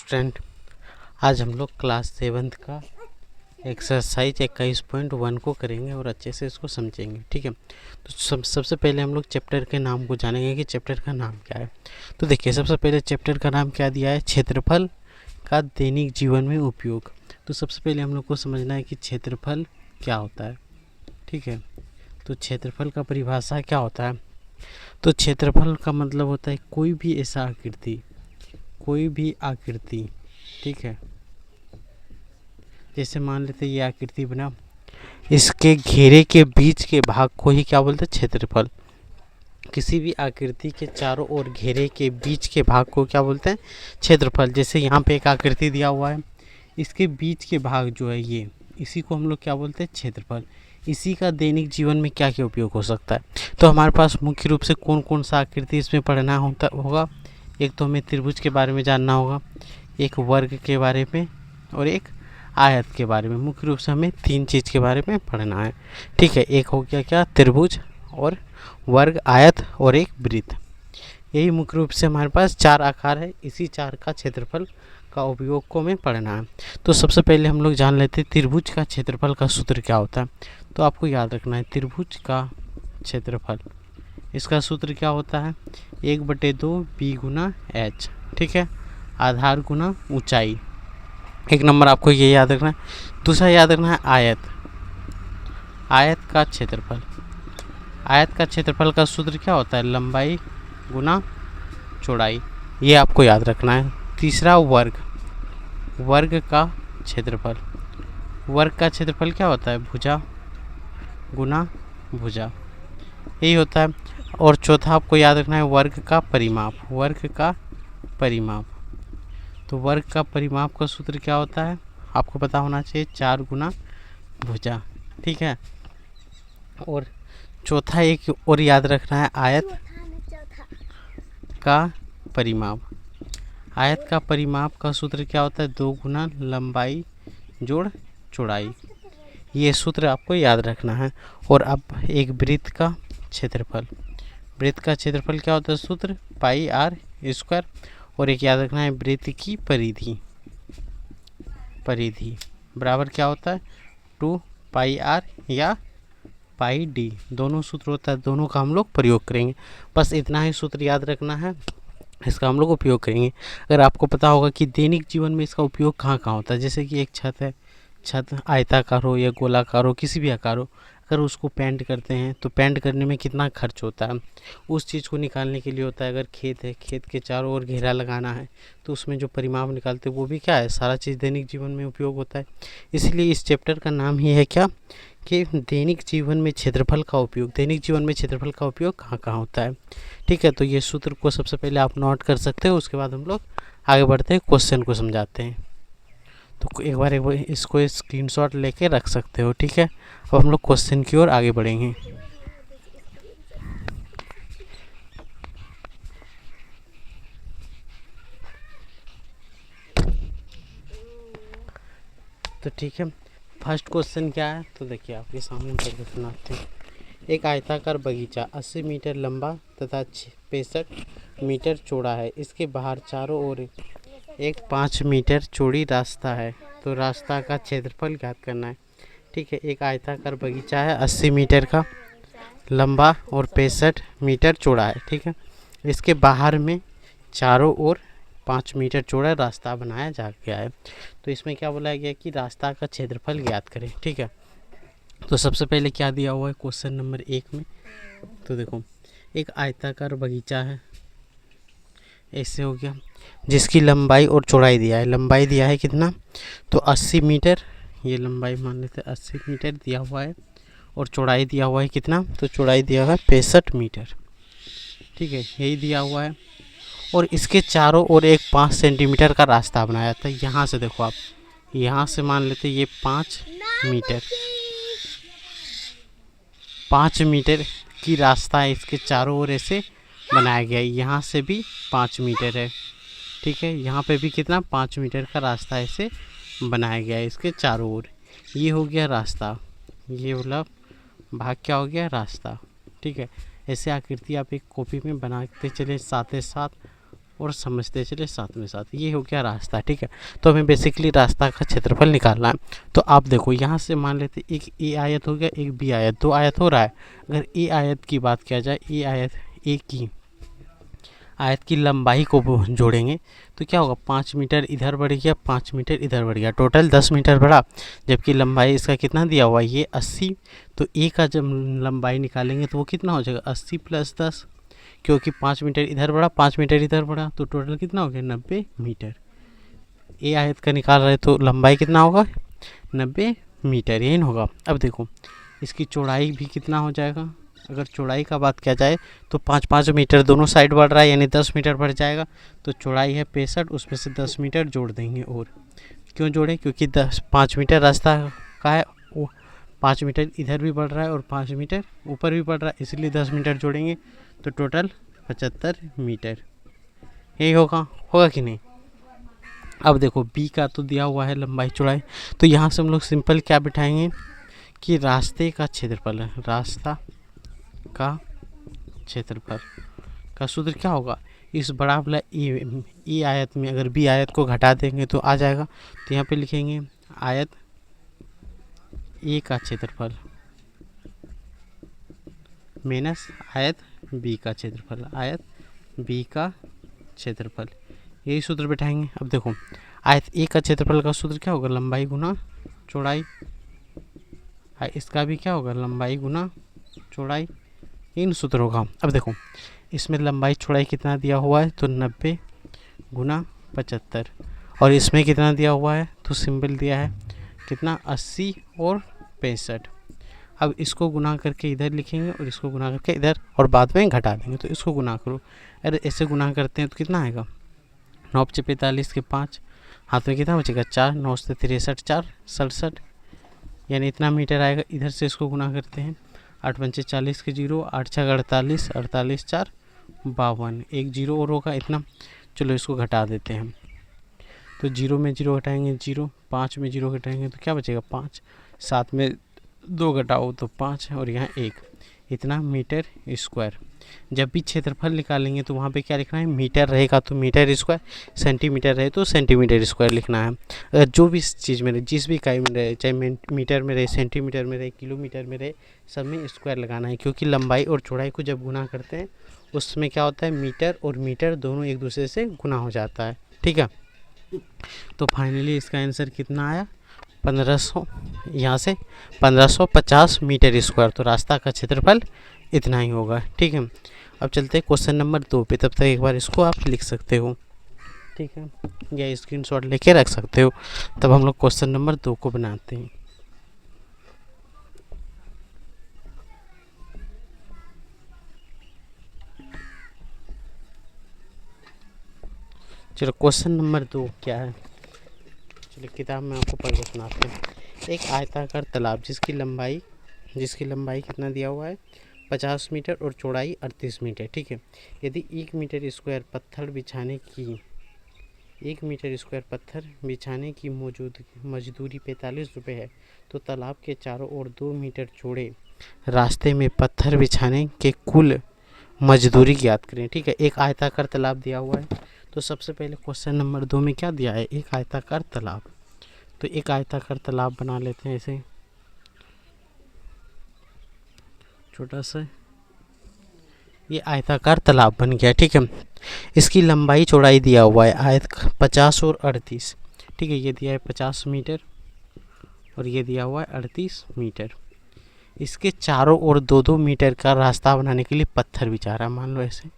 Student, आज हम लोग क्लास 7th का एक्सरसाइज 21.1 को करेंगे और अच्छे से इसको समझेंगे। ठीक है, तो सबसे पहले हम लोग चैप्टर के नाम को जानेंगे कि चैप्टर का नाम क्या है। तो देखिए, सबसे पहले चैप्टर का नाम क्या दिया है, क्षेत्रफल का दैनिक जीवन में उपयोग। तो सबसे पहले हम लोग को समझना है कि क्षेत्रफल क्या होता है। ठीक है, तो क्षेत्रफल का परिभाषा क्या होता है। तो क्षेत्रफल का मतलब होता है कोई भी ऐसा आकृति, ठीक है, जैसे मान लेते ये आकृति बना, इसके घेरे के बीच के भाग को ही क्या बोलते हैं, क्षेत्रफल। किसी भी आकृति के चारों ओर घेरे के बीच के भाग को क्या बोलते हैं, क्षेत्रफल। जैसे यहाँ पे एक आकृति दिया हुआ है, इसके बीच के भाग जो है ये, इसी को हम लोग क्या बोलते हैं, क्षेत्रफल। इसी का दैनिक जीवन में क्या क्या उपयोग हो सकता है। तो हमारे पास मुख्य रूप से कौन कौन सा आकृति इसमें पढ़ना होगा। एक तो हमें त्रिभुज के बारे में जानना होगा, एक वर्ग के बारे में और एक आयत के बारे में। मुख्य रूप से हमें 3 चीज़ के बारे में पढ़ना है। ठीक है, एक हो गया क्या, त्रिभुज और वर्ग, आयत और एक वृत्त। यही मुख्य रूप से हमारे पास 4 आकार है। इसी 4 का क्षेत्रफल का उपयोग को हमें पढ़ना है। तो सबसे पहले हम लोग जान लेते हैं त्रिभुज का क्षेत्रफल का सूत्र क्या होता है। तो आपको याद रखना है त्रिभुज का क्षेत्रफल, इसका सूत्र क्या होता है, 1/2 b गुना h। ठीक है, आधार गुना ऊंचाई। एक नंबर आपको ये याद रखना है। दूसरा याद रखना है आयत, आयत का क्षेत्रफल। आयत का क्षेत्रफल का सूत्र क्या होता है, लंबाई गुना चौड़ाई। ये आपको याद रखना है। तीसरा वर्ग, वर्ग का क्षेत्रफल। वर्ग का क्षेत्रफल क्या होता है, भुजा गुना भुजा, यही होता है। और चौथा आपको याद रखना है वर्ग का परिमाप, वर्ग का परिमाप। तो वर्ग का परिमाप का सूत्र क्या होता है, आपको पता होना चाहिए, 4 गुना भुजा। ठीक है, और चौथा एक और याद रखना है आयत का परिमाप। आयत का परिमाप का सूत्र क्या होता है, 2 गुना लंबाई जोड़ चौड़ाई। ये सूत्र आपको याद रखना है। और अब एक वृत्त का क्षेत्रफल, वृत्त का क्षेत्रफल क्या होता है, सूत्र πr²। और एक याद रखना है वृत्त की परिधि, परिधि बराबर क्या होता है, 2πr या πd। दोनों सूत्र होता है, दोनों का हम लोग प्रयोग करेंगे। बस इतना ही सूत्र याद रखना है, इसका हम लोग उपयोग करेंगे। अगर आपको पता होगा कि दैनिक जीवन में इसका उपयोग कहाँ कहाँ होता है, जैसे कि एक छत है, छत आयताकार हो या गोलाकार हो, किसी भी आकार हो, अगर उसको पेंट करते हैं तो पेंट करने में कितना खर्च होता है, उस चीज़ को निकालने के लिए होता है। अगर खेत है, खेत के चारों ओर घेरा लगाना है, तो उसमें जो परिमाप निकालते हैं वो भी क्या है, सारा चीज़ दैनिक जीवन में उपयोग होता है। इसलिए इस चैप्टर का नाम ही है क्या, कि दैनिक जीवन में क्षेत्रफल का उपयोग। दैनिक जीवन में क्षेत्रफल का उपयोग कहाँ कहाँ होता है। ठीक है, तो ये सूत्र को सबसे पहले आप नोट कर सकते हो, उसके बाद हम लोग आगे बढ़ते हैं, क्वेश्चन को समझाते हैं। तो एक बार इसको स्क्रीनशॉट लेके रख सकते हो। ठीक है, अब हम लोग क्वेश्चन की ओर आगे बढ़ेंगे। तो ठीक है, फर्स्ट क्वेश्चन क्या है, तो देखिए आपके सामने पढ़ के सुनाते हैं। एक आयताकार बगीचा 80 मीटर लंबा तथा 65 मीटर चौड़ा है। इसके बाहर चारों ओर एक 5 मीटर चौड़ी रास्ता है। तो रास्ता का क्षेत्रफल ज्ञात करना है। ठीक है, एक आयताकार बगीचा है, 80 मीटर का लंबा और 65 मीटर चौड़ा है। ठीक है, इसके बाहर में चारों ओर 5 मीटर चौड़ा रास्ता बनाया जा गया है। तो इसमें क्या बोला गया कि रास्ता का क्षेत्रफल ज्ञात करें। ठीक है, तो सबसे पहले क्या दिया हुआ है क्वेश्चन नंबर 1 में, तो देखो एक आयताकार बगीचा है, ऐसे हो गया, जिसकी लंबाई और चौड़ाई दिया है। लंबाई दिया है कितना, तो 80 मीटर, ये लंबाई मान लेते हैं 80 मीटर दिया हुआ है, और चौड़ाई दिया हुआ है कितना, तो चौड़ाई दिया हुआ है 65 मीटर। ठीक है, यही दिया हुआ है। और इसके चारों ओर एक 5 सेंटीमीटर का रास्ता बनाया था। यहाँ से देखो आप, यहाँ से मान लेते ये 5 मीटर, 5 मीटर की रास्ता है, इसके चारों ओर ऐसे बनाया गया है। यहाँ से भी 5 मीटर है। ठीक है, यहाँ पे भी कितना, 5 मीटर का रास्ता ऐसे बनाया गया है इसके चारों ओर। ये हो गया रास्ता, ये वाला भाग क्या हो गया, रास्ता। ठीक है, ऐसे आकृति आप एक कॉपी में बनाते चले साथ ही साथ, और समझते चले साथ में साथ। ये हो गया रास्ता, ठीक है। तो हमें बेसिकली रास्ता का क्षेत्रफल निकालना है। तो आप देखो यहाँ से मान लेते एक ए आयत हो गया, एक बी आयत, दो आयत हो रहा है। अगर ए आयत की बात किया जाए, ए आयत, ए की आयत की लंबाई को जोड़ेंगे तो क्या होगा, 5 मीटर इधर बढ़ गया, 5 मीटर इधर बढ़ गया, टोटल 10 मीटर बढ़ा। जबकि लंबाई इसका कितना दिया हुआ है, ये 80। तो ए का जब लंबाई निकालेंगे तो वो कितना हो जाएगा, 80 + 10, क्योंकि 5 मीटर इधर बढ़ा, 5 मीटर इधर बढ़ा, तो टोटल कितना हो गया, 90 मीटर। ए आयत का निकाल रहे तो लंबाई कितना होगा, 90 मीटर, यही होगा। अब देखो इसकी चौड़ाई भी कितना हो जाएगा, अगर चौड़ाई का बात किया जाए तो 5-5 मीटर दोनों साइड बढ़ रहा है, यानी 10 मीटर बढ़ जाएगा। तो चौड़ाई है 65, उसमें से 10 मीटर जोड़ देंगे। और क्यों जोड़ें, क्योंकि 5 मीटर रास्ता का है, वो 5 मीटर इधर भी बढ़ रहा है और 5 मीटर ऊपर भी बढ़ रहा है, इसलिए 10 मीटर जोड़ेंगे तो टोटल 75 मीटर। यही होगा, होगा कि नहीं। अब देखो बी का तो दिया हुआ है लंबाई चौड़ाई, तो यहाँ से हम लोग सिंपल क्या बिठाएंगे कि रास्ते का क्षेत्रफल है, रास्ता का क्षेत्रफल का सूत्र क्या होगा, इस बड़ा वाला ए आयत में अगर बी आयत को घटा देंगे तो आ जाएगा। तो यहाँ पे लिखेंगे आयत ए का क्षेत्रफल माइनस आयत बी का क्षेत्रफल, आयत बी का क्षेत्रफल, यही सूत्र बैठाएंगे। अब देखो आयत ए का क्षेत्रफल का सूत्र क्या होगा, लंबाई गुना चौड़ाई। इसका भी क्या होगा, लंबाई गुना चौड़ाई, इन सूत्र होगा। अब देखो इसमें लंबाई चौड़ाई कितना दिया हुआ है, तो 90 गुना 75, और इसमें कितना दिया हुआ है, तो सिंबल दिया है कितना, 80 और 65। अब इसको गुना करके इधर लिखेंगे और इसको गुना करके इधर, और बाद में घटा देंगे। तो इसको गुना करो, अरे ऐसे गुना करते हैं तो कितना आएगा, 9 × 45 के 5, हाथ में कितना बचेगा 4, 9 से 63, 4 67, यानी इतना मीटर आएगा। इधर से इसको गुना करते हैं, 8 × 5 = 40 के 0, 8 × 6 = 48, 48 × 4 = 52, एक 0 और होगा इतना। चलो इसको घटा देते हैं, तो 0 में 0 घटाएंगे 0, 5 में 0 घटाएंगे तो क्या बचेगा 5, 7 में 2 घटाओ तो 5, और यहाँ 1, इतना मीटर स्क्वायर। जब भी क्षेत्रफल निकालेंगे तो वहाँ पे क्या लिखना है, मीटर रहेगा तो मीटर स्क्वायर, सेंटीमीटर रहे तो सेंटीमीटर स्क्वायर लिखना है। अगर जो भी चीज़ में रहे, जिस भी इकाई में रहे, चाहे मीटर में रहे, सेंटीमीटर में रहे, किलोमीटर में रहे, सब में स्क्वायर लगाना है, क्योंकि लंबाई और चौड़ाई को जब गुना करते हैं उसमें क्या होता है, मीटर और मीटर दोनों एक दूसरे से गुना हो जाता है, ठीक है। तो फाइनली इसका आंसर कितना आया, 1500, यहाँ से 1550 मीटर स्क्वायर। तो रास्ता का क्षेत्रफल इतना ही होगा, ठीक है। अब चलते हैं क्वेश्चन नंबर 2 पे, तब तक एक बार इसको आप लिख सकते हो, ठीक है, या स्क्रीनशॉट लेके रख सकते हो। तब हम लोग क्वेश्चन नंबर 2 को बनाते हैं। चलो क्वेश्चन नंबर 2 क्या है, चलो किताब में आपको पढ़ के सुनाते हैं। एक आयताकार तालाब जिसकी लंबाई कितना दिया हुआ है, 50 मीटर और चौड़ाई 38 मीटर, ठीक है। यदि 1 मीटर स्क्वायर पत्थर बिछाने की मजदूरी 45 रुपये है, तो तालाब के चारों ओर 2 मीटर चौड़े रास्ते में पत्थर बिछाने के कुल मजदूरी ज्ञात करें, ठीक है। एक आयताकार तालाब दिया हुआ है, तो सबसे पहले क्वेश्चन नंबर 2 में क्या दिया है, एक आयताकार तालाब। तो एक आयताकार तालाब बना लेते हैं, ऐसे छोटा सा ये आयताकार तालाब बन गया, ठीक है। इसकी लंबाई चौड़ाई दिया हुआ है आयत 50 और 38, ठीक है। ये दिया है 50 मीटर और ये दिया हुआ है 38 मीटर। इसके चारों ओर 2-2 मीटर का रास्ता बनाने के लिए पत्थर बिछा रहा है, मान लो ऐसे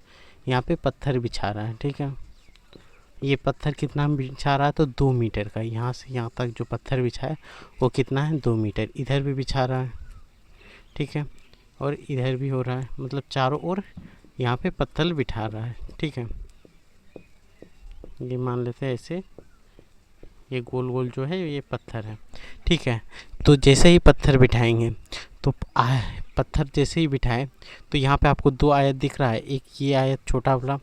यहाँ पे पत्थर बिछा रहा है, ठीक है। ये पत्थर कितना बिछा रहा है, तो 2 मीटर का, यहाँ से यहाँ तक जो पत्थर बिछा है वो कितना है, 2 मीटर। इधर भी बिछा रहा है, ठीक है, और इधर भी हो रहा है, मतलब चारों ओर यहाँ पे पत्थर बिठा रहा है, ठीक है। ये मान लेते हैं ऐसे, ये गोल गोल जो है ये पत्थर है, ठीक है। तो जैसे ही पत्थर बिठाएंगे तो पत्थर जैसे ही बिठाएं तो यहाँ पे आपको 2 आयत दिख रहा है, एक ये आयत छोटा वाला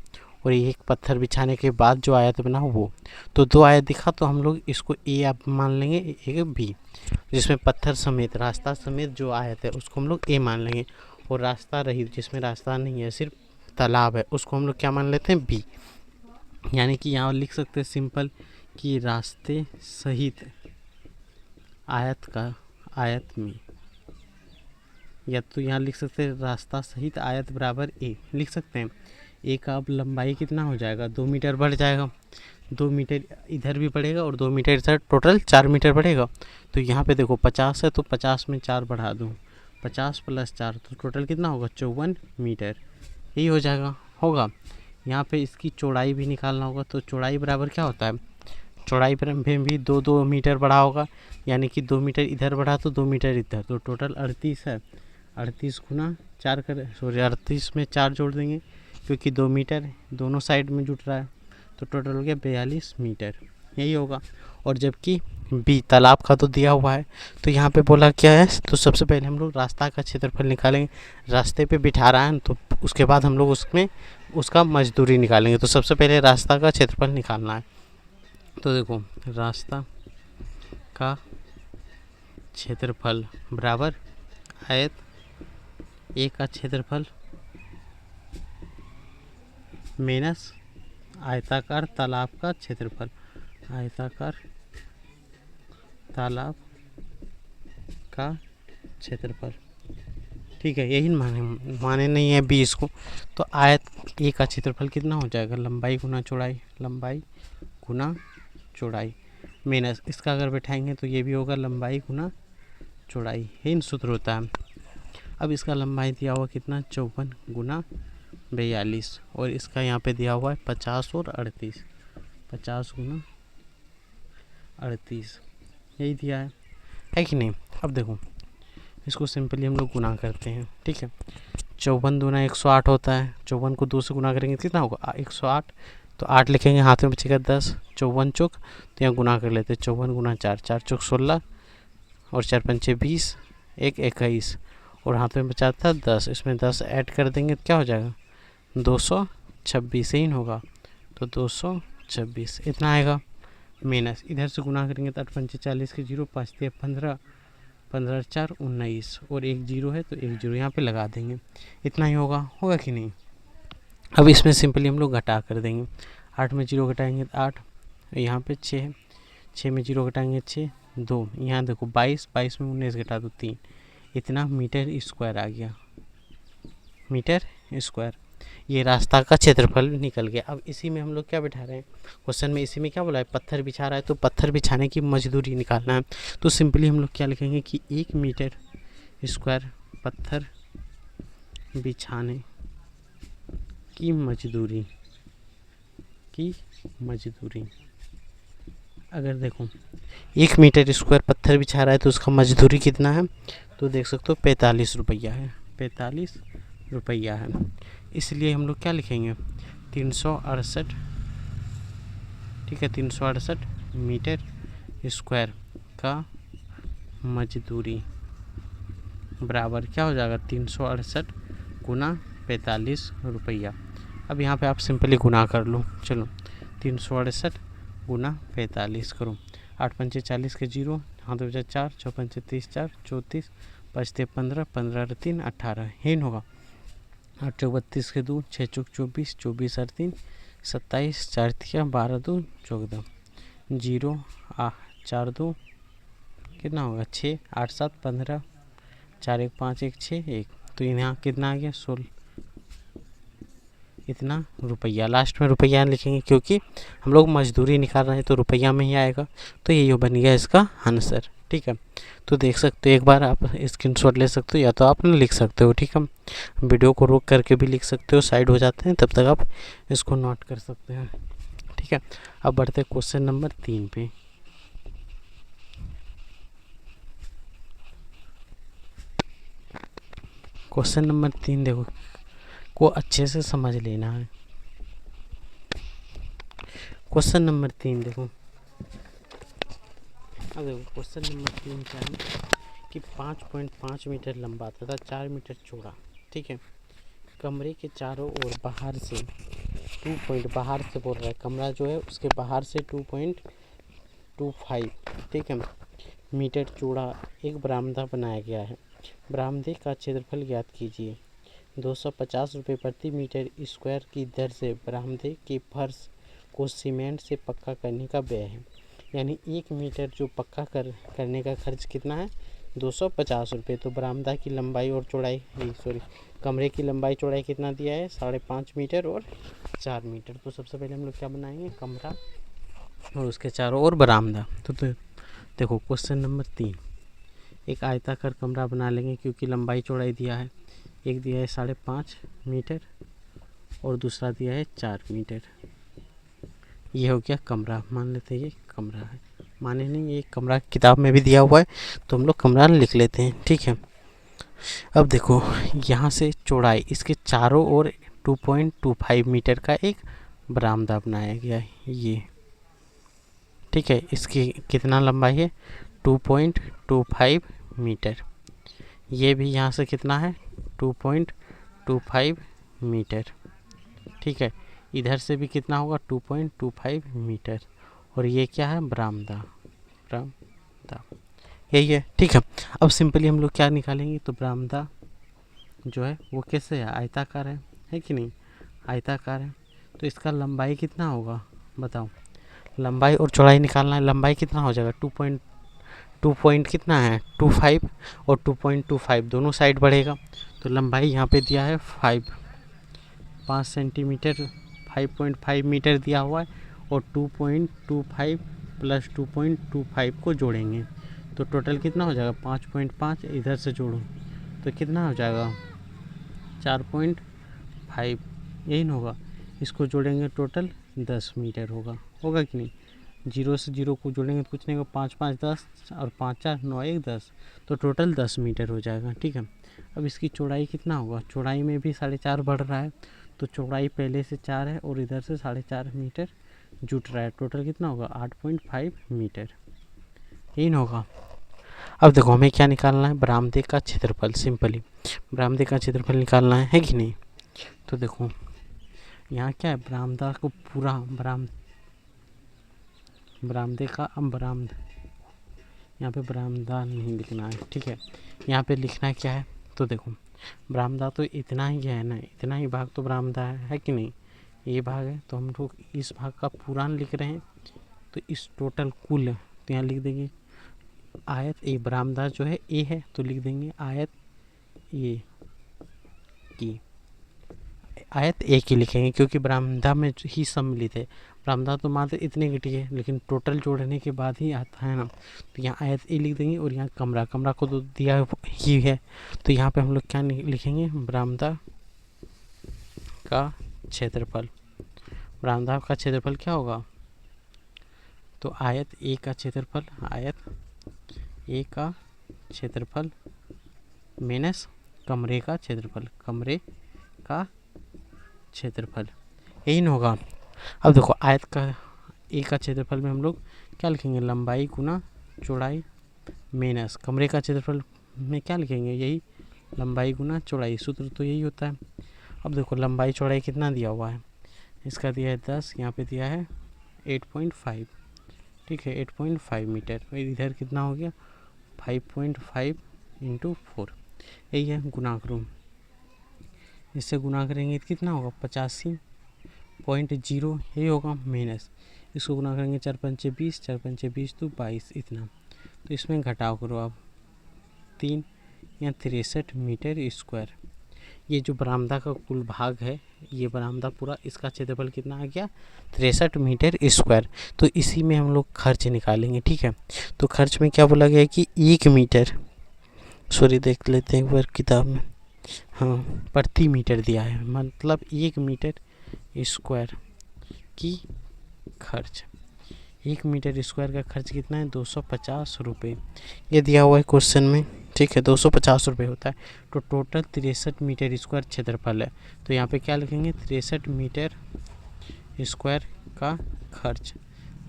और एक पत्थर बिछाने के बाद जो आयत बना वो। तो 2 आयत दिखा तो हम लोग इसको ए आप मान लेंगे, एक बी, जिसमें पत्थर समेत रास्ता समेत जो आयत है उसको हम लोग ए मान लेंगे, और रास्ता रहित जिसमें रास्ता नहीं है सिर्फ तालाब है उसको हम लोग क्या मान लेते हैं, बी। यानी कि यहाँ लिख सकते हैं सिंपल कि रास्ते सहित आयत में, या तो यहाँ लिख सकते हैं रास्ता सहित आयत बराबर ए लिख सकते हैं। ए का अब लंबाई कितना हो जाएगा, 2 मीटर बढ़ जाएगा, 2 मीटर इधर भी बढ़ेगा और 2 मीटर इधर, टोटल 4 मीटर बढ़ेगा। तो यहाँ पे देखो 50 है तो 50 में 4 बढ़ा दूँ, 50 + 4 तो टोटल कितना होगा 54 मीटर, यही हो जाएगा। यहाँ पे इसकी चौड़ाई भी निकालना होगा, तो चौड़ाई बराबर क्या होता है, चौड़ाई पर में भी 2 मीटर बढ़ा होगा, यानी कि 2 मीटर इधर बढ़ा तो 2 मीटर इधर, तो टोटल 38 है। 38 गुना 4 कर, सॉरी 38 में 4 जोड़ देंगे क्योंकि 2 मीटर दोनों साइड में जुट रहा है, तो टोटल हो गया 42 मीटर, यही होगा। और जबकि बी तालाब का तो दिया हुआ है, तो यहाँ पे बोला क्या है, तो सबसे पहले हम लोग रास्ता का क्षेत्रफल निकालेंगे। रास्ते पे बिठा रहा है तो उसके बाद हम लोग उसमें उसका मजदूरी निकालेंगे। तो सबसे पहले रास्ता का क्षेत्रफल निकालना है। तो देखो रास्ता का क्षेत्रफल बराबर आयत ए का क्षेत्रफल माइनस आयताकार तालाब का क्षेत्रफल, आयताकार तालाब का क्षेत्रफल, ठीक है। यही माने नहीं है 20 को। तो आयत ए का क्षेत्रफल कितना हो जाएगा, लंबाई गुना चौड़ाई, लंबाई गुना चौड़ाई माइनस इसका अगर बैठाएंगे तो ये भी होगा लंबाई गुना चौड़ाई, यही सूत्र होता है। अब इसका लंबाई दिया हुआ कितना 54 गुना 42, और इसका यहाँ पे दिया हुआ है 50 और 38, 50 गुना 38 यही दिया है कि नहीं। अब देखो इसको सिंपली हम लोग गुना करते हैं, ठीक है। 54 दूना 108 होता है, 54 को 2 से गुना करेंगे कितना होगा 108, तो 8 लिखेंगे, हाथ में बचेगा 10, 54 चौक, तो यहाँ गुना कर लेते हैं 54 गुना 4, 4 चौक 16 और 4 पंचे 20, 1 21 और हाथ में बचा था 10, इसमें 10 ऐड कर देंगे तो क्या हो जाएगा 226 ही होगा, तो 226 इतना आएगा। माइनस इधर से गुना करेंगे तो 8 पंचे 40 के 0, 5 3 15, 15 4 19 और 1 0 है तो 1 0 यहाँ पे लगा देंगे, इतना ही होगा कि नहीं। अब इसमें सिंपली हम लोग घटा कर देंगे, 8 में 0 घटाएंगे तो 8, यहाँ पे 6 है, 6 में 0 घटाएंगे 6, 2, यहाँ देखो 22, 22 में 19 घटा दो 3, इतना मीटर स्क्वायर आ गया, मीटर स्क्वायर। ये रास्ता का क्षेत्रफल निकल गया। अब इसी में हम लोग क्या बिठा रहे हैं, क्वेश्चन में इसी में क्या बोला है, पत्थर बिछा रहा है, तो पत्थर बिछाने की मजदूरी निकालना है। तो सिंपली हम लोग क्या लिखेंगे कि 1 मीटर स्क्वायर पत्थर बिछाने की मजदूरी, अगर देखो 1 मीटर स्क्वायर पत्थर बिछा रहा है तो उसका मजदूरी कितना है, तो देख सकते हो 45 रुपया है, 45 रुपया है। इसलिए हम लोग क्या लिखेंगे 368, ठीक है, 368 मीटर स्क्वायर का मजदूरी बराबर क्या हो जाएगा 368 गुना 45 रुपया। अब यहाँ पे आप सिंपली गुना कर लो, चलो 368 गुना 45 करो, 8 पंचे 40 के 0, हाथ बचा 4, 6 पंचे 30, 4 34, 5 3 15, 15 3 18 हेन होगा, 8 चौक 32 के 2, 6 चौक 24, 24 और 3 27, 4 3 12 2 14, 0 4 2 कितना होगा 6, 8 7 15, 4 1 5 1 6 1, तो यहाँ कितना आ गया 16, इतना रुपया। लास्ट में रुपया लिखेंगे क्योंकि हम लोग मजदूरी निकाल रहे हैं तो रुपया में ही आएगा, तो यही बन गया इसका आंसर, ठीक है। तो देख सकते हो, एक बार आप स्क्रीनशॉट ले सकते हो या तो आप लिख सकते हो, ठीक है। वीडियो को रोक करके भी लिख सकते हो, साइड हो जाते हैं तब तक आप इसको नोट कर सकते हैं, ठीक है। अब बढ़ते हैं क्वेश्चन नंबर 3 पे। क्वेश्चन नंबर 3 देखो को अच्छे से समझ लेना है। क्वेश्चन नंबर 3 देखो, अब देखो क्वेश्चन नंबर 3 क्या है कि 5.5 मीटर लंबा तथा 4 मीटर चौड़ा, ठीक है, कमरे के चारों ओर बाहर से बाहर से बोल रहा है, कमरा जो है उसके बाहर से 2.25, ठीक है, मीटर चौड़ा एक बरामदा बनाया गया है। बरामदे का क्षेत्रफल ज्ञात कीजिए। 250 रुपये प्रति मीटर स्क्वायर की दर से बरामदे के फर्श को सीमेंट से पक्का करने का व्यय है। यानी 1 मीटर जो पक्का करने का खर्च कितना है, 250 रुपये। तो बरामदा की लंबाई और चौड़ाई, कमरे की लंबाई चौड़ाई कितना दिया है, 5.5 मीटर और 4 मीटर। तो सबसे पहले हम लोग क्या बनाएंगे, कमरा और उसके चारों ओर बरामदा। तो देखो क्वेश्चन नंबर 3, एक आयताकार कमरा बना लेंगे क्योंकि लंबाई चौड़ाई दिया है। एक दिया है 5.5 मीटर और दूसरा दिया है 4 मीटर। ये हो गया कमरा, मान लेते हैं ये कमरा है। माने नहीं, ये कमरा किताब में भी दिया हुआ है तो हम लोग कमरा लिख लेते हैं, ठीक है। अब देखो यहाँ से चौड़ाई, इसके चारों ओर 2.25 मीटर का एक बरामदा बनाया गया है, ये ठीक है। इसकी कितना लंबाई है, 2.25 मीटर। ये भी यहाँ से कितना है, 2.25 मीटर, ठीक है। इधर से भी कितना होगा, 2.25 मीटर। और ये क्या है, बरामदा, यही है, ठीक है। अब सिंपली हम लोग क्या निकालेंगे, तो बरामदा जो है वो कैसे है, आयताकार है कि नहीं, आयताकार है। तो इसका लंबाई कितना होगा, बताओ। लंबाई और चौड़ाई निकालना है, लंबाई कितना हो जाएगा, 2 कितना है, 25 और 2.25 दोनों साइड बढ़ेगा। तो लंबाई यहाँ पे दिया है 5 सेंटीमीटर, 5.5 मीटर दिया हुआ है। और 2.25 प्लस 2.25 को जोड़ेंगे तो टोटल कितना हो जाएगा, 5.5 इधर से जोड़ो तो कितना हो जाएगा, 4.5, यही ना होगा। इसको जोड़ेंगे टोटल 10 मीटर होगा कि नहीं। 0 से 0 को जोड़ेंगे तो कुछ नहीं होगा, 5 5 10 और 5 4 9 1 10, तो टोटल 10 मीटर हो जाएगा, ठीक है। अब इसकी चौड़ाई कितना होगा, चौड़ाई में भी 4.5 बढ़ रहा है, तो चौड़ाई पहले से 4 है और इधर से 4.5 मीटर जुट रहा है, टोटल कितना होगा, 8.5 मीटर, यही ना होगा। अब देखो हमें क्या निकालना है, बरामदे का क्षेत्रफल। सिंपली बरामदे का क्षेत्रफल निकालना है कि नहीं। तो देखो यहाँ क्या है, बरामदा को पूरा बरामदे का, अब बरामद, यहाँ पे बरामदा नहीं लिखना है, ठीक है। यहाँ पे लिखना क्या है, तो देखो बरामदा तो इतना ही है ना, इतना ही भाग तो बरामदा है कि नहीं, ये भाग है। तो हम लोग इस भाग का पूरा लिख रहे हैं, तो इस टोटल कुल, तो यहाँ लिख देंगे आयत ए, बरामदा जो है ए है तो लिख देंगे आयत ए की, आयत ए की लिखेंगे क्योंकि बरामदा में ही सम्मिलित है। बरामदा तो मात्र इतने गिटी है, लेकिन टोटल जोड़ने के बाद ही आता है ना। तो यहाँ आयत ए लिख देंगे और यहाँ कमरा को तो दिया ही है, तो यहाँ पे हम लोग क्या लिखेंगे, बरामदा का क्षेत्रफल। बरामदा का क्षेत्रफल क्या होगा, तो आयत ए का क्षेत्रफल, आयत ए का क्षेत्रफल माइनस कमरे का क्षेत्रफल, कमरे का क्षेत्रफल, यही ना होगा। अब देखो आयत का ए का क्षेत्रफल में हम लोग क्या लिखेंगे, लंबाई गुना चौड़ाई माइनस कमरे का क्षेत्रफल में क्या लिखेंगे, यही लंबाई गुना चौड़ाई, सूत्र तो यही होता है। अब देखो लंबाई चौड़ाई कितना दिया हुआ है, इसका दिया है 10, यहाँ पे दिया है 8.5, ठीक है, 8.5 मीटर। इधर कितना हो गया, 5.5 × 4, यही है गुना करो, इससे गुना करेंगे तो कितना होगा, 85.0, यही होगा माइनस, इसको गुना करेंगे 4 पंचे 20, 4 पंचे 20 तो 22, इतना। तो इसमें घटाव करो आप 3 या 63 मीटर स्क्वायर। ये जो बरामदा का कुल भाग है, ये बरामदा पूरा, इसका क्षेत्रफल कितना आ गया, 63 मीटर स्क्वायर। तो इसी में हम लोग खर्च निकालेंगे, ठीक है। तो खर्च में क्या बोला गया कि 1 मीटर, सॉरी देख लेते हैं एक बार किताब में, हाँ प्रति मीटर दिया है, मतलब 1 मीटर स्क्वायर की खर्च, 1 मीटर स्क्वायर का खर्च कितना है, 250 रुपये, ये दिया हुआ है क्वेश्चन में, ठीक है। 250 रुपये होता है। तो टोटल 63 मीटर स्क्वायर क्षेत्रफल है, तो यहाँ पे क्या लिखेंगे, 63 मीटर स्क्वायर का खर्च।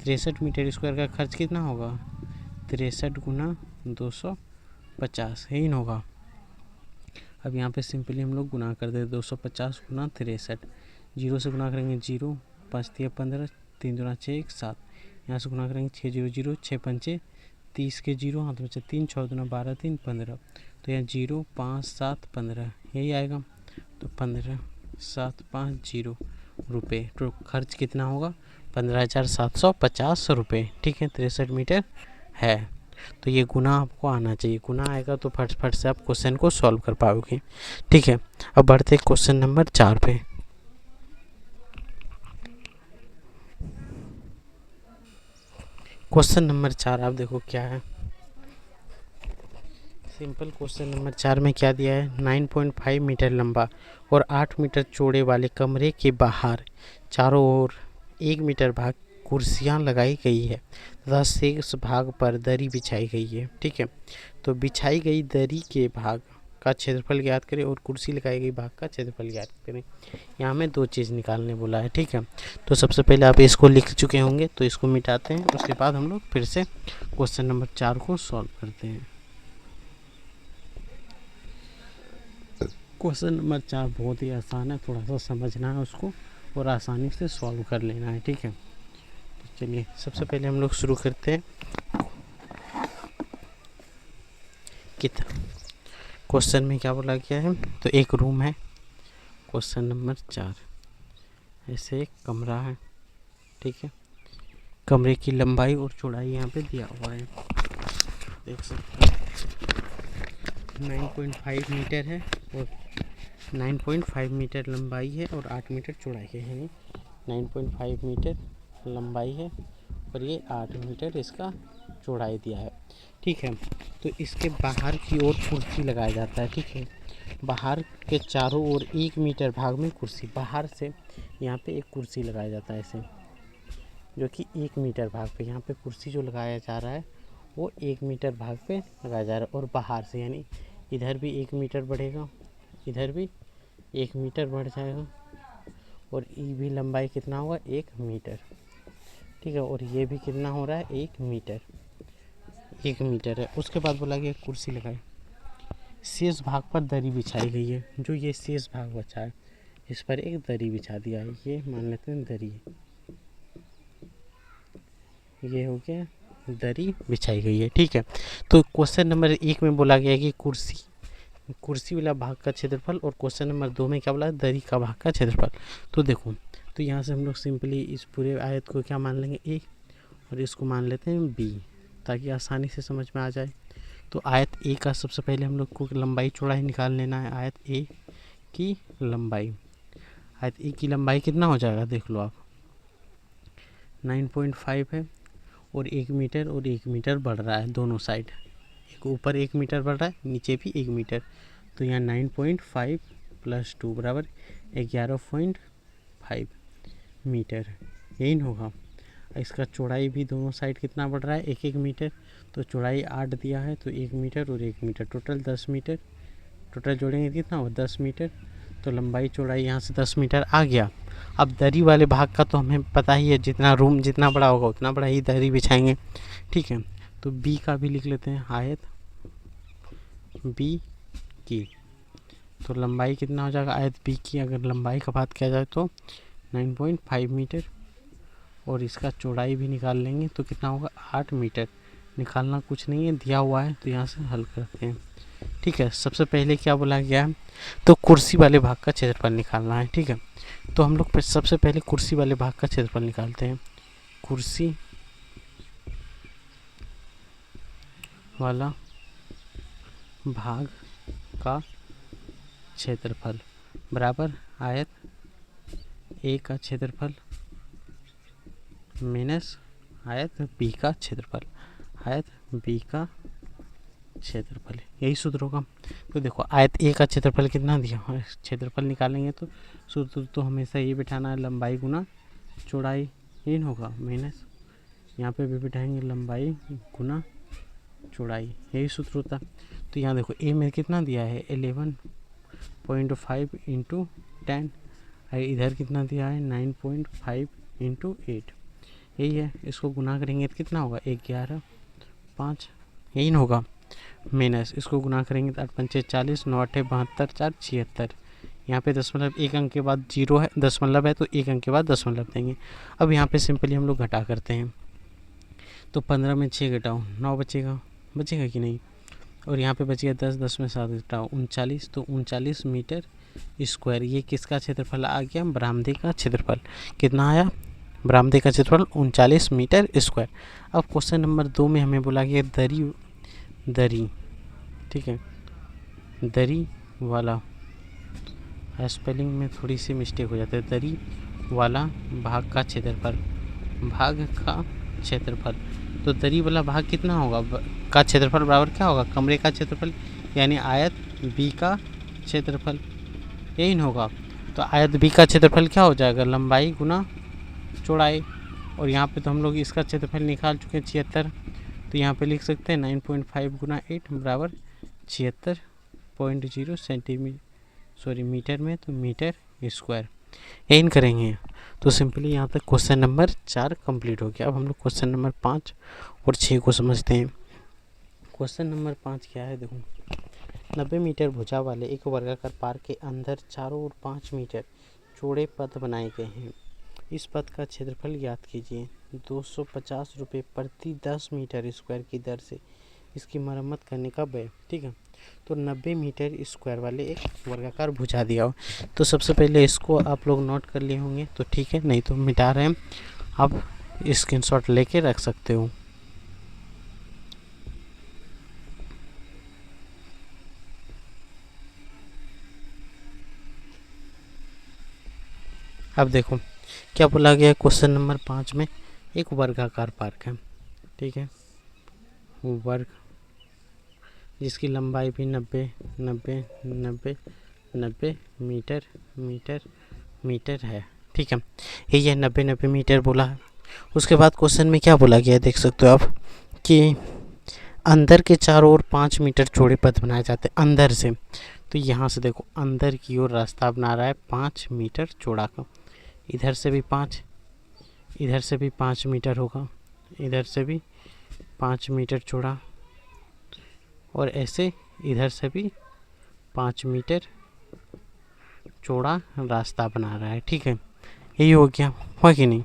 63 मीटर स्क्वायर का खर्च कितना होगा, 63 गुना 250, यही ना होगा। अब यहाँ पे सिंपली हम लोग गुना कर देते, 250 गुना 63, 0 से गुना करेंगे 0, 5 3 15, 3 2 6 1 7, यहाँ से गुना करेंगे 6 0 0, 6 पंचे 30 के 0 हाथ में 3, 6 2 12, 3 15, तो यहाँ 0 5 7 15, यही आएगा। तो 15 7 5 0 रुपये, तो खर्च कितना होगा, 15,750 रुपये, ठीक है, 63 मीटर है। तो ये गुना आपको आना चाहिए, गुना आएगा तो फट फट से आप क्वेश्चन को सॉल्व कर पाओगे, ठीक है। अब बढ़ते क्वेश्चन नंबर 4 पे। क्वेश्चन नंबर 4 आप देखो क्या है। सिंपल क्वेश्चन नंबर 4 में क्या दिया है, 9.5 मीटर लंबा और 8 मीटर चौड़े वाले कमरे के बाहर चारों ओर 1 मीटर भाग कुर्सियां लगाई गई है तथा शेष भाग पर दरी बिछाई गई है, ठीक है। तो बिछाई गई दरी के भाग का क्षेत्रफल ज्ञात करें और कुर्सी लगाई गई भाग का क्षेत्रफल ज्ञात करें। यहाँ में 2 चीज़ निकालने बोला है, ठीक है। तो सबसे पहले आप इसको लिख चुके होंगे तो इसको मिटाते हैं, उसके बाद हम लोग फिर से क्वेश्चन नंबर 4 को सॉल्व करते हैं। क्वेश्चन नंबर 4 बहुत ही आसान है, थोड़ा सा समझना है उसको और आसानी से सॉल्व कर लेना है, ठीक है। तो चलिए सबसे पहले हम लोग शुरू करते हैं। क्वेश्चन में क्या बोला गया है, तो एक रूम है, क्वेश्चन नंबर 4, ऐसे एक कमरा है, ठीक है। कमरे की लंबाई और चौड़ाई यहाँ पे दिया हुआ है, देख सकते हैं 9.5 मीटर है और 9.5 मीटर लंबाई है और 8 मीटर चौड़ाई है, यानी 9.5 मीटर लंबाई है और ये 8 मीटर इसका चौड़ाई दिया है, ठीक है। तो इसके बाहर की ओर कुर्सी लगाया जाता है, ठीक है। बाहर के चारों ओर 1 मीटर भाग में कुर्सी, बाहर से यहाँ पे एक कुर्सी लगाया जाता है ऐसे, जो कि 1 मीटर भाग पे, यहाँ पे कुर्सी जो लगाया जा रहा है वो 1 मीटर भाग पे लगाया जा रहा है और बाहर से यानी इधर भी 1 मीटर बढ़ेगा, इधर भी 1 मीटर बढ़ जाएगा और ये भी लंबाई कितना होगा 1 मीटर, ठीक है। और ये भी कितना हो रहा है 1 मीटर, 1 मीटर है। उसके बाद बोला गया कुर्सी लगाई, शेष भाग पर दरी बिछाई गई है, जो ये शेष भाग बचा है इस पर एक दरी बिछा दिया है, ये मान लेते हैं दरी, ये हो गया दरी बिछाई गई है, ठीक है। तो क्वेश्चन नंबर 1 में बोला गया कि कुर्सी वाला भाग का क्षेत्रफल और क्वेश्चन नंबर 2 में क्या बोला दरी का भाग का क्षेत्रफल। तो देखो, तो यहाँ से हम लोग सिंपली इस पूरे आयत को क्या मान लेंगे ए और इसको मान लेते हैं बी, ताकि आसानी से समझ में आ जाए। तो आयत ए का सबसे पहले हम लोग को लंबाई चौड़ाई निकाल लेना है, आयत ए की लंबाई, आयत ए की लंबाई कितना हो जाएगा देख लो आप, 9.5 है और 1 मीटर और 1 मीटर बढ़ रहा है दोनों साइड, एक ऊपर 1 मीटर बढ़ रहा है नीचे भी 1 मीटर, तो यहाँ 9.5 + 2 बराबर 11.5 मीटर, यही होगा। इसका चौड़ाई भी दोनों साइड कितना बढ़ रहा है 1-1 मीटर, तो चौड़ाई 8 दिया है तो 1 मीटर और 1 मीटर टोटल 10 मीटर, टोटल जोड़ेंगे कितना होगा 10 मीटर, तो लंबाई चौड़ाई यहाँ से 10 मीटर आ गया। अब दरी वाले भाग का तो हमें पता ही है, जितना रूम जितना बड़ा होगा उतना बड़ा ही दरी बिछाएंगे, ठीक है। तो बी का भी लिख लेते हैं, आयत बी की, तो लंबाई कितना हो जाएगा आयत बी की, अगर लंबाई का बात किया जाए तो 9.5 मीटर और इसका चौड़ाई भी निकाल लेंगे तो कितना होगा 8 मीटर, निकालना कुछ नहीं है दिया हुआ है, तो यहाँ से हल करते हैं, ठीक है। सबसे पहले क्या बोला गया है, तो कुर्सी वाले भाग का क्षेत्रफल निकालना है, ठीक है। तो हम लोग सबसे पहले कुर्सी वाले भाग का क्षेत्रफल निकालते हैं, कुर्सी वाला भाग का क्षेत्रफल बराबर आयत ए का क्षेत्रफल माइनस आयत बी का क्षेत्रफल, आयत बी का क्षेत्रफल, यही सूत्र होगा। तो देखो आयत ए का क्षेत्रफल कितना दिया है, क्षेत्रफल निकालेंगे तो सूत्र तो हमेशा ये बिठाना है, लंबाई गुना चौड़ाई, इन होगा माइनस यहाँ पे भी बिठाएंगे लंबाई गुना चौड़ाई, यही सूत्र होता। तो यहाँ देखो ए में कितना दिया है 11.5 × 10, और इधर कितना दिया है 9.5 × 8, यही है। इसको गुना करेंगे तो कितना होगा 11, 5, यही ना होगा, माइनस इसको गुना करेंगे तो 8 × 5 = 40, 9 × 8 = 72, 4 = 76। यहाँ पे दशमलव एक अंक के बाद जीरो है, दशमलव है तो एक अंक के बाद दशमलव देंगे। अब यहाँ पे सिंपली हम लोग घटा करते हैं, तो 15 में 6 घटाओ 9 बचेगा कि नहीं, और यहाँ पे बच गया 10, 10 में 7 घटाओ 39, तो 39 मीटर स्क्वायर, ये किसका क्षेत्रफल आ गया बरामदे का क्षेत्रफल, कितना आया बरामदे का क्षेत्रफल 39 मीटर स्क्वायर। अब क्वेश्चन नंबर 2 में हमें बोला गया दरी, ठीक है, दरी वाला, स्पेलिंग में थोड़ी सी मिस्टेक हो जाती है, दरी वाला भाग का क्षेत्रफल, तो दरी वाला भाग कितना होगा, का क्षेत्रफल बराबर क्या होगा, कमरे का क्षेत्रफल यानी आयत बी का क्षेत्रफल, यही न होगा। तो आयत बी का क्षेत्रफल क्या हो जाएगा, लंबाई गुना चौड़ाई, और यहाँ पे तो हम लोग इसका क्षेत्रफल निकाल चुके हैं 76, तो यहाँ पे लिख सकते हैं 9.5 गुना 8 बराबर 76.0 सेंटीमीटर मीटर में, तो मीटर स्क्वायर, यही करेंगे। तो सिंपली यहाँ तक क्वेश्चन नंबर 4 कंप्लीट हो गया। अब हम लोग क्वेश्चन नंबर 5 और 6 को समझते हैं। क्वेश्चन नंबर 5 क्या है, देखो, 90 मीटर भुजा वाले एक वर्गाकार पार्क के अंदर चारों ओर 5 मीटर चौड़े पथ बनाए गए हैं। इस पथ का क्षेत्रफल ज्ञात कीजिए। 250 रुपये प्रति 10 मीटर स्क्वायर की दर से इसकी मरम्मत करने का व्यय, ठीक है। तो 90 मीटर स्क्वायर वाले एक वर्गाकार भुजा दिया हो, तो सबसे पहले इसको आप लोग नोट कर लिए होंगे, तो ठीक है, नहीं तो मिटा रहे हैं, आप स्क्रीनशॉट लेके रख सकते हो। अब देखो क्या बोला गया क्वेश्चन नंबर 5 में, एक वर्गाकार पार्क है, ठीक है, वर्ग जिसकी लंबाई भी 90 मीटर है, ठीक है, ये 90 मीटर बोला है। उसके बाद क्वेश्चन में क्या बोला गया, देख सकते हो आप कि अंदर के चारों ओर 5 मीटर चौड़े पथ बनाए जाते हैं अंदर से, तो यहाँ से देखो अंदर की ओर रास्ता बना रहा है 5 मीटर चौड़ा का, इधर से भी 5, इधर से भी 5 मीटर होगा, इधर से भी 5 मीटर चौड़ा, और ऐसे इधर से भी 5 मीटर चौड़ा रास्ता बना रहा है, ठीक है, यही हो गया, हुआ कि नहीं।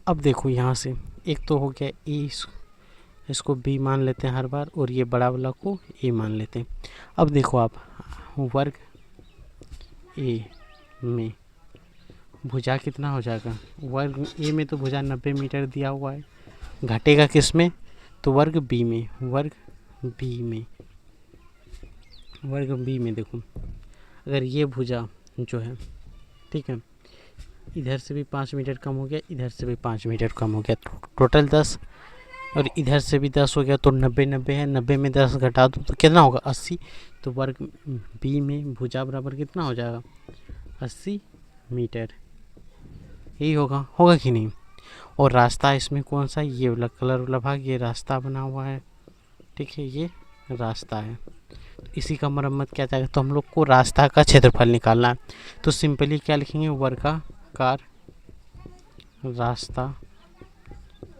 अब देखो यहाँ से एक तो हो गया ए, इसको बी मान लेते हैं हर बार, और ये बड़ा वाला को ए मान लेते हैं। अब देखो आप वर्ग ए में भुजा कितना हो जाएगा, वर्ग ए में तो भुजा 90 मीटर दिया हुआ है, घटेगा किस में, तो वर्ग बी में, वर्ग बी में देखो अगर ये भुजा जो है, ठीक है, इधर से भी 5 मीटर कम हो गया, इधर से भी 5 मीटर कम हो गया, टोटल 10, और इधर से भी 10 हो गया, तो 90 है, 90 में 10 घटा दो तो कितना होगा 80, तो वर्ग बी में भुजा बराबर कितना हो जाएगा 80 मीटर, यही होगा कि नहीं। और रास्ता इसमें कौन सा, ये वाला कलर वाला भाग, ये रास्ता बना हुआ है, ठीक है, ये रास्ता है, इसी का मरम्मत क्या चाहेगा, तो हम लोग को रास्ता का क्षेत्रफल निकालना है, तो सिंपली क्या लिखेंगे, वर्गाकार रास्ता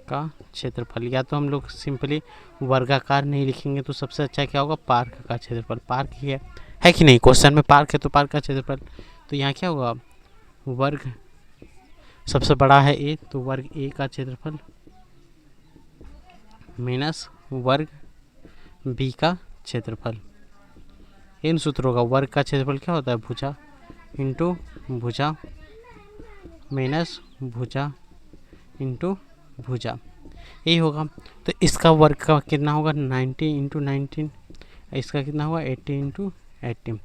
का क्षेत्रफल, या तो हम लोग सिंपली वर्गाकार नहीं लिखेंगे तो सबसे अच्छा क्या होगा, पार्क का क्षेत्रफल, पार्क ही है कि नहीं, क्वेश्चन में पार्क है तो पार्क का क्षेत्रफल, तो यहाँ क्या होगा, वर्ग सबसे बड़ा है ए, तो वर्ग ए का क्षेत्रफल माइनस वर्ग बी का क्षेत्रफल, इन सूत्रों का वर्ग का क्षेत्रफल क्या होता है, भुजा इंटू भुजा माइनस भुजा इंटू भुजा, यही होगा। तो इसका वर्ग का कितना होगा 90 इंटू 19, इसका कितना होगा 80 इंटू 80,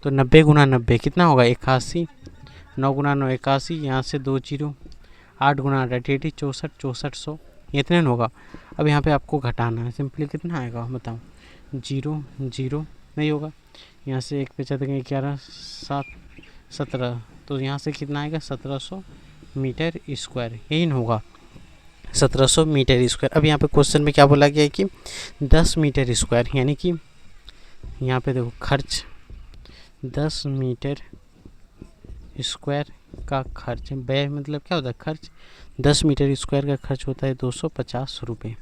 तो 90 गुना 90 कितना होगा 81, 9 गुना 9 81, यहाँ से 2 जीरो, 8 गुना 8 80, 64 6400, इतने न होगा। अब यहाँ पे आपको घटाना है, सिंपली कितना आएगा बताओ, 0 0 नहीं होगा, यहाँ से एक पे चल देंगे 11 7 17, तो यहाँ से कितना आएगा 1700 मीटर स्क्वायर, यही न होगा 1700 मीटर स्क्वायर। अब यहाँ पे क्वेश्चन में क्या बोला गया है कि 10 मीटर स्क्वायर, यानी कि यहाँ पे देखो खर्च 10 मीटर स्क्वायर का खर्च, व्यय मतलब क्या होता है खर्च, 10 मीटर स्क्वायर का खर्च होता है 250 रुपये,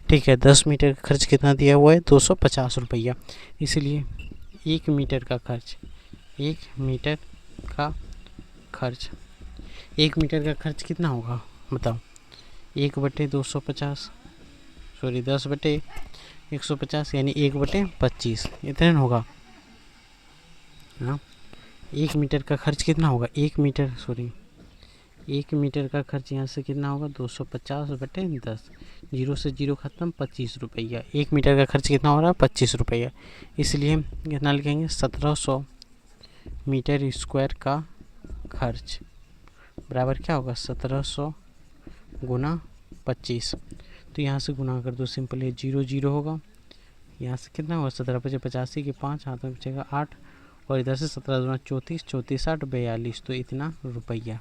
ठीक है, 10 मीटर का खर्च कितना दिया हुआ है 250 रुपया, इसलिए 1 मीटर का खर्च, 1 मीटर का खर्च, 1 मीटर का खर्च कितना होगा बताओ, 1/250, सॉरी 10/150, यानी 1/25, इतना होगा। हाँ 1 मीटर का खर्च कितना होगा, 1 मीटर सॉरी 1 मीटर का खर्च यहाँ से कितना होगा 250/10, 0 से 0 खत्म 25 रुपया। 1 मीटर का खर्च कितना हो रहा है 25 रुपया, इसलिए हम कितना लिखेंगे 1700 मीटर स्क्वायर का खर्च बराबर क्या होगा 1700 गुना 25। तो यहाँ से गुना कर दो सिंपल, ये 0 0 होगा, यहाँ से कितना होगा 17×5 = 85 के 5 हाथ में बचेगा 8, और इधर से 17 दूना 34, 34 8 42, तो इतना रुपया।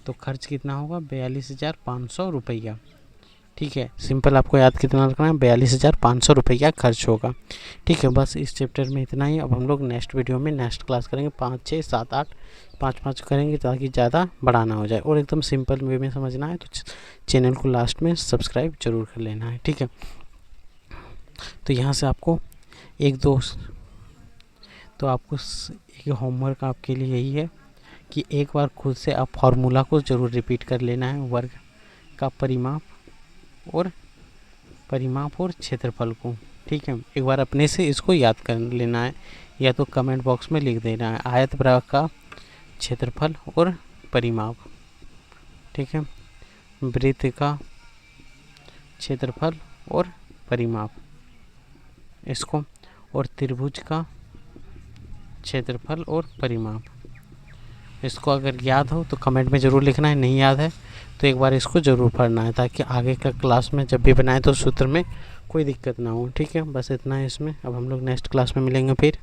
तो खर्च कितना होगा 42,500 रुपया। ठीक है, सिंपल आपको याद कितना रखना है 42,500 रुपया खर्च होगा। ठीक है, बस इस चैप्टर में इतना ही। अब हम लोग नेक्स्ट वीडियो में नेक्स्ट क्लास करेंगे 5 6 7 8 5 करेंगे ताकि ज़्यादा बड़ा ना हो जाए, और एकदम सिंपल वे में समझना है। तो चैनल को लास्ट में सब्सक्राइब जरूर कर लेना है। ठीक है, तो यहाँ से आपको आपको एक होमवर्क आपके लिए यही है कि एक बार खुद से आप फार्मूला को ज़रूर रिपीट कर लेना है, वर्ग का परिमाप और क्षेत्रफल को। ठीक है, एक बार अपने से इसको याद कर लेना है, या तो कमेंट बॉक्स में लिख देना है आयत वृत्त का क्षेत्रफल और परिमाप। ठीक है, वृत्त का क्षेत्रफल और परिमाप इसको, और त्रिभुज का क्षेत्रफल और परिमाप इसको। अगर याद हो तो कमेंट में ज़रूर लिखना है, नहीं याद है तो एक बार इसको ज़रूर पढ़ना है, ताकि आगे का क्लास में जब भी बनाए तो सूत्र में कोई दिक्कत ना हो। ठीक है, बस इतना है इसमें। अब हम लोग नेक्स्ट क्लास में मिलेंगे फिर।